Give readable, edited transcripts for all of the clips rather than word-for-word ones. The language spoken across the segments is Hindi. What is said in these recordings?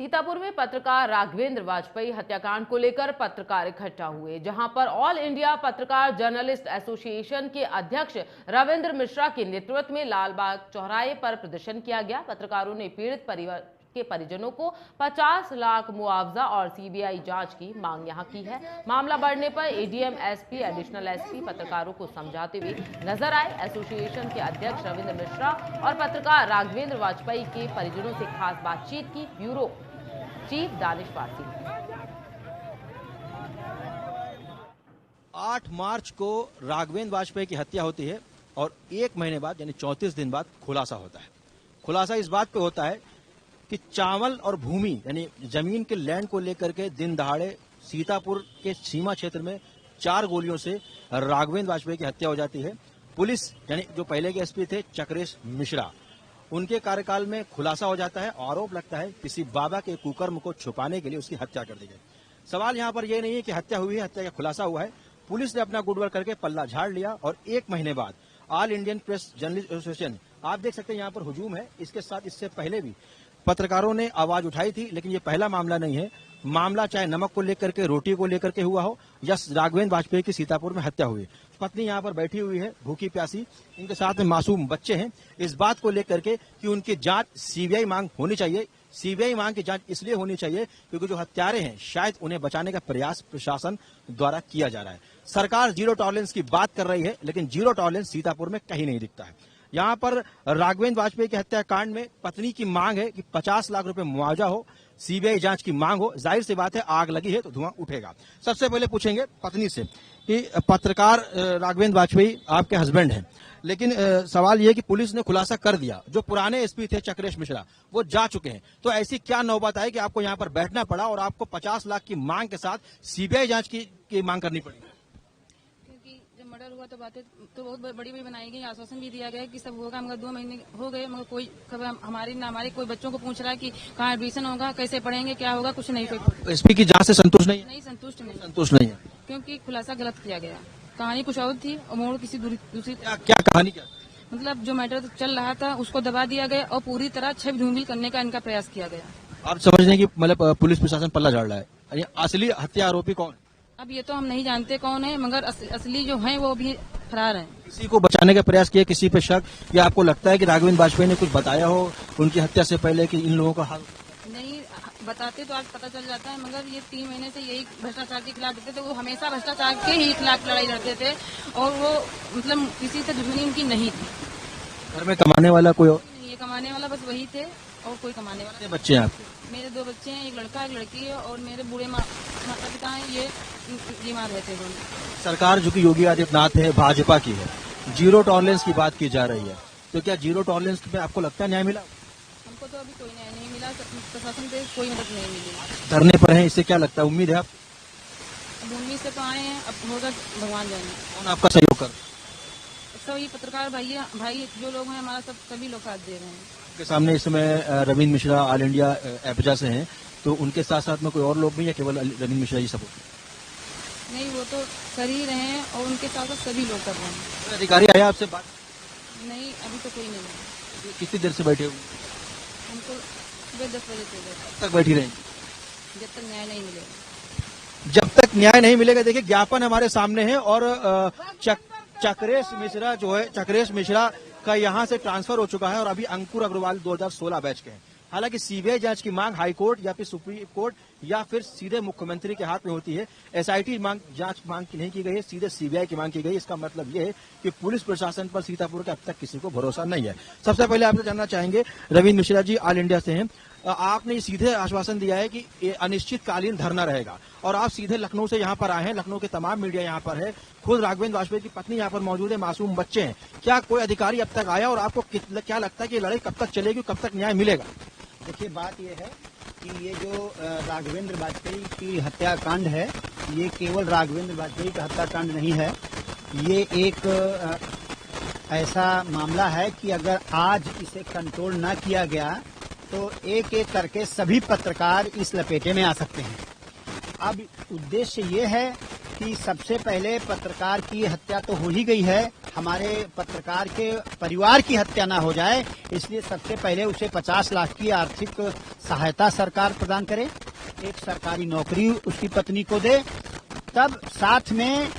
सीतापुर में पत्रकार राघवेंद्र वाजपेयी हत्याकांड को लेकर पत्रकार इकट्ठा हुए, जहां पर ऑल इंडिया पत्रकार जर्नलिस्ट एसोसिएशन के अध्यक्ष रविंद्र मिश्रा के नेतृत्व में लालबाग चौराहे पर प्रदर्शन किया गया। पत्रकारों ने पीड़ित परिवार के परिजनों को 50 लाख मुआवजा और सीबीआई जांच की मांग यहां की है। मामला बढ़ने पर एडीएम, एसपी, एडिशनल एसपी पत्रकारों को समझाते हुए नजर आए। एसोसिएशन के अध्यक्ष रविंद्र मिश्रा और पत्रकार राघवेंद्र वाजपेयी के परिजनों से खास बातचीत की। Bureau chief Danish Parsi. 8 मार्च को राघवेंद्र वाजपेयी की हत्या होती है और 1 महीने बाद यानी 34 दिन बाद खुलासा होता है। खुलासा इस बात पे होता है कि चावल और भूमि यानी जमीन के लैंड को लेकर के दिन दहाड़े सीतापुर के सीमा क्षेत्र में 4 गोलियों से राघवेंद्र वाजपेयी की हत्या हो जाती है। पुलिस यानी जो पहले के एसपी थे चक्रेश मिश्रा, उनके कार्यकाल में खुलासा हो जाता है। आरोप लगता है किसी बाबा के कुकर्म को छुपाने के लिए उसकी हत्या कर दी गई। सवाल यहाँ पर यह नहीं है कि हत्या हुई है, हत्या का खुलासा हुआ है। पुलिस ने अपना गुडवर्क करके पल्ला झाड़ लिया और 1 महीने बाद all Indian press journalist association, आप देख सकते हैं यहाँ पर हुजूम है। इसके साथ इससे पहले भी पत्रकारों ने आवाज उठाई थी, लेकिन ये पहला मामला नहीं है। मामला चाहे नमक को लेकर के, रोटी को लेकर के हुआ हो या राघवेंद्र वाजपेयी की सीतापुर में हत्या हुई। पत्नी यहाँ पर बैठी हुई है भूखी प्यासी, इनके साथ में मासूम बच्चे हैं। इस बात को लेकर के कि उनकी जांच सीबीआई मांग होनी चाहिए। सीबीआई मांग की जांच इसलिए होनी चाहिए क्योंकि जो हत्यारे हैं शायद उन्हें बचाने का प्रयास प्रशासन द्वारा किया जा रहा है। सरकार जीरो टॉलरेंस की बात कर रही है, लेकिन जीरो टॉलरेंस सीतापुर में कहीं नहीं दिखता है। यहाँ पर राघवेंद्र वाजपेयी के हत्याकांड में पत्नी की मांग है कि 50 लाख रुपए मुआवजा हो, सीबीआई जांच की मांग हो। जाहिर सी बात है, आग लगी है तो धुआं उठेगा। सबसे पहले पूछेंगे पत्नी से कि पत्रकार राघवेंद्र वाजपेयी आपके हस्बैंड हैं, लेकिन सवाल यह कि पुलिस ने खुलासा कर दिया। जो पुराने एसपी थे चक्रेश मिश्रा, वो जा चुके हैं, तो ऐसी क्या नौबत आई कि आपको यहाँ पर बैठना पड़ा और आपको 50 लाख की मांग के साथ सीबीआई जांच की मांग करनी पड़ी? मर्डर हुआ तो बातें तो बहुत बड़ी बड़ी बनाई गई, आश्वासन भी दिया गया कि सब होगा, मगर 2 महीने हो गए, मगर कोई खबर हमारे कोई बच्चों को पूछ रहा है कि कहाँ एडमिशन होगा, कैसे पढ़ेंगे, क्या होगा, कुछ नहीं। कोई एसपी की जांच से संतुष्ट नहीं? नहीं, संतुष्ट नहीं है, क्योंकि खुलासा गलत किया गया। कहानी कुछ और थी और मोड़ किसी दूसरी। क्या कहानी? क्या मतलब जो मैटर चल रहा था उसको दबा दिया गया और पूरी तरह छवि धूमिल करने का इनका प्रयास किया गया। आप समझ रहे हैं कि मतलब पुलिस प्रशासन पल्ला झाड़ रहा है। असली हत्या आरोपी कौन? अब ये तो हम नहीं जानते कौन है, मगर असली जो है वो भी फरार है। किसी को बचाने का प्रयास किया, किसी पे शक, या आपको लगता है कि राघवेंद्र वाजपेयी ने कुछ बताया हो उनकी हत्या से पहले कि इन लोगों का हाल? नहीं बताते तो आज पता चल जाता है, मगर ये 3 महीने से यही भ्रष्टाचार के खिलाफ देते थे। वो हमेशा भ्रष्टाचार के ही खिलाफ लड़ाई लड़ते थे और वो मतलब किसी से दुश्मनी उनकी नहीं थी। घर में कमाने वाला कोई और? ये कमाने वाला बस वही थे और कोई कमाने वाला। बच्चे हैं आपके? मेरे 2 बच्चे हैं, एक लड़का एक लड़की है, और मेरे बूढ़े माता पिता हैं, ये बीमार रहते हैं। सरकार जो कि योगी आदित्यनाथ है, भाजपा की है, जीरो टॉलरेंस की बात की जा रही है, तो क्या जीरो टॉलरेंस में आपको लगता है न्याय मिला? हमको तो अभी कोई न्याय नहीं मिला, प्रशासन से कोई मदद नहीं मिली। धरने पर है, इससे क्या लगता है, उम्मीद है आप? अब उम्मीद से तो आए हैं, अब होगा भगवान जाने। कौन आपका सहयोग कर? सभी पत्रकार भाई जो लोग हैं हमारा, सभी लोग साथ दे रहे हैं। के सामने इस समय रविंद्र मिश्रा ऑल इंडिया एपजा से हैं, तो उनके साथ साथ में कोई और लोग भी है, केवल रविंद्र मिश्रा जी सपोर्ट? नहीं, वो तो कर ही रहे हैं और उनके साथ साथ सभी लोग कर रहे हैं। अधिकारी आया आपसे बात? नहीं, अभी तो कोई नहीं। कितनी देर से बैठे हुए? हमको सुबह 10 बजे से तक बैठी रहेंगे जब तक न्याय नहीं मिलेगा। जब तक न्याय नहीं मिलेगा। देखिए, ज्ञापन हमारे सामने है और चक्रेश मिश्रा जो है, चक्रेश मिश्रा का यहाँ से ट्रांसफर हो चुका है और अभी अंकुर अग्रवाल 2016 बैच के हैं। हालांकि सीबीआई जांच की मांग हाई कोर्ट या फिर सुप्रीम कोर्ट या फिर सीधे मुख्यमंत्री के हाथ में होती है। एसआईटी जांच मांग की नहीं की गई है, सीधे सीबीआई की मांग की गई। इसका मतलब ये है कि पुलिस प्रशासन पर सीतापुर का अब तक किसी को भरोसा नहीं है। सबसे पहले आपसे जानना चाहेंगे, रविंद्र मिश्रा जी ऑल इंडिया से हैं, आपने सीधे आश्वासन दिया है कि अनिश्चितकालीन धरना रहेगा और आप सीधे लखनऊ से यहाँ पर आए हैं। लखनऊ के तमाम मीडिया यहाँ पर है, खुद राघवेंद्र वाजपेयी की पत्नी यहाँ पर मौजूद है, मासूम बच्चे हैं। क्या कोई अधिकारी अब तक आया और आपको क्या लगता है कि लड़ाई कब तक चलेगी, कब तक न्याय मिलेगा? देखिए, बात यह है कि ये जो राघवेंद्र वाजपेयी की हत्याकांड है, ये केवल राघवेंद्र वाजपेयी का हत्याकांड नहीं है। ये एक ऐसा मामला है कि अगर आज इसे कंट्रोल न किया गया तो एक एक करके सभी पत्रकार इस लपेटे में आ सकते हैं। अब उद्देश्य ये है कि सबसे पहले पत्रकार की हत्या तो हो ही गई है, हमारे पत्रकार के परिवार की हत्या ना हो जाए, इसलिए सबसे पहले उसे 50 लाख की आर्थिक सहायता सरकार प्रदान करे, एक सरकारी नौकरी उसकी पत्नी को दे, तब साथ में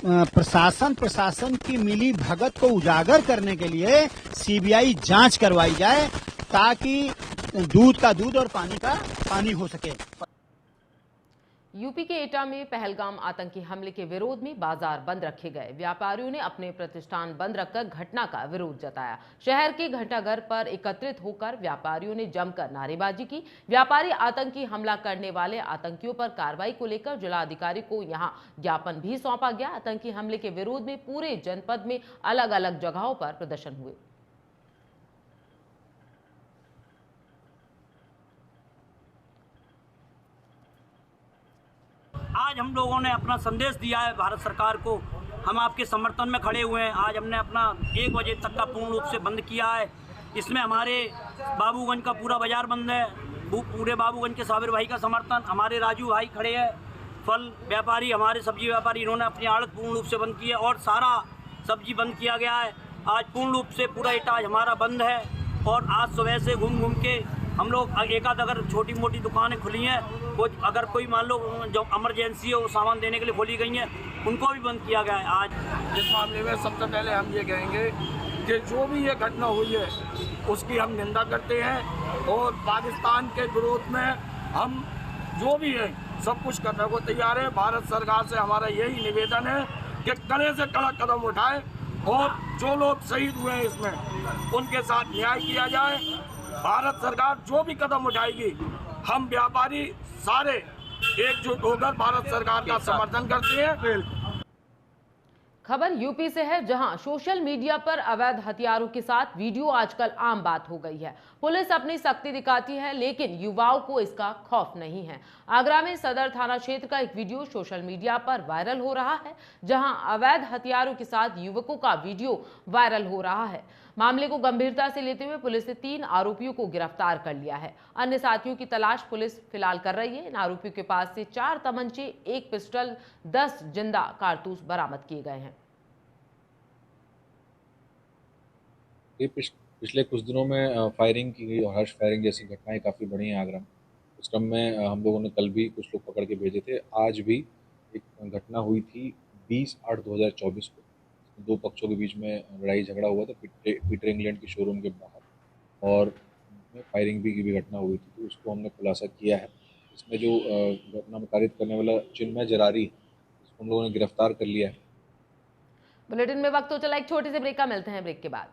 प्रशासन की मिली भगत को उजागर करने के लिए सीबीआई जांच करवाई जाए, ताकि दूध का दूध और पानी का पानी हो सके। यूपी के एटा में पहलगाम आतंकी हमले के विरोध में बाजार बंद रखे गए। व्यापारियों ने अपने प्रतिष्ठान बंद रखकर घटना का विरोध जताया। शहर के घंटाघर पर एकत्रित होकर व्यापारियों ने जमकर नारेबाजी की। व्यापारी आतंकी हमला करने वाले आतंकियों पर कार्रवाई को लेकर जिलाधिकारी को यहां ज्ञापन भी सौंपा गया। आतंकी हमले के विरोध में पूरे जनपद में अलग अलग जगहों पर प्रदर्शन हुए। आज हम लोगों ने अपना संदेश दिया है भारत सरकार को, हम आपके समर्थन में खड़े हुए हैं। आज हमने अपना 1 बजे तक का पूर्ण रूप से बंद किया है। इसमें हमारे बाबूगंज का पूरा बाजार बंद है, पूरे बाबूगंज के साबिर भाई का समर्थन, हमारे राजू भाई खड़े हैं, फल व्यापारी, हमारे सब्जी व्यापारी, इन्होंने अपनी आड़त पूर्ण रूप से बंद की है और सारा सब्जी बंद किया गया है। आज पूर्ण रूप से पूरा एटा हमारा बंद है और आज सुबह से घूम घूम के हम लोग एक आध अगर छोटी मोटी दुकानें खुली हैं, कुछ अगर कोई मान लो जो इमरजेंसी हो सामान देने के लिए खोली गई हैं, उनको भी बंद किया गया है। आज इस मामले में सबसे पहले हम ये कहेंगे कि जो भी ये घटना हुई है उसकी हम निंदा करते हैं और पाकिस्तान के विरोध में हम जो भी है सब कुछ करने को तैयार है। भारत सरकार से हमारा यही निवेदन है कि कड़े से कड़ा कदम उठाए और जो लोग शहीद हुए हैं इसमें उनके साथ न्याय किया जाए। भारत सरकार जो भी कदम उठाएगी, हम व्यापारी सारे एकजुट होकर भारत सरकार का समर्थन करते हैं। खबर यूपी से है, जहां सोशल मीडिया पर अवैध हथियारों के साथ वीडियो आजकल आम बात हो गई है। पुलिस अपनी सख्ती दिखाती है, लेकिन युवाओं को इसका खौफ नहीं है। आगरा में सदर थाना क्षेत्र का एक वीडियो सोशल मीडिया पर वायरल हो रहा है, जहां अवैध हथियारों के साथ युवकों का वीडियो वायरल हो रहा है। मामले को गंभीरता से लेते हुए पुलिस ने 3 आरोपियों को गिरफ्तार कर लिया है। अन्य साथियों की तलाश पुलिस फिलहाल कर रही है। इन आरोपियों के पास से 4 तमंचे, 1 पिस्टल, 10 जिंदा कारतूस बरामद किए गए हैं। पिछले कुछ दिनों में फायरिंग की गई और हर्ष फायरिंग जैसी घटनाएं काफ़ी बढ़ी हैं आगरा में। उस क्रम में हम लोगों ने कल भी कुछ लोग पकड़ के भेजे थे। आज भी एक घटना हुई थी 20/8/2024 को। 2 पक्षों के बीच में लड़ाई झगड़ा हुआ था पीटर इंग्लैंड के शोरूम के बाहर और फायरिंग की भी घटना हुई थी, तो उसको हमने खुलासा किया है। इसमें जो घटना में कारित करने वाला चिन्मय जरारी, उसको हम लोगों ने गिरफ्तार कर लिया है। बुलेटिन में वक्त हो चला एक छोटे से ब्रेक का, मिलते हैं ब्रेक के बाद।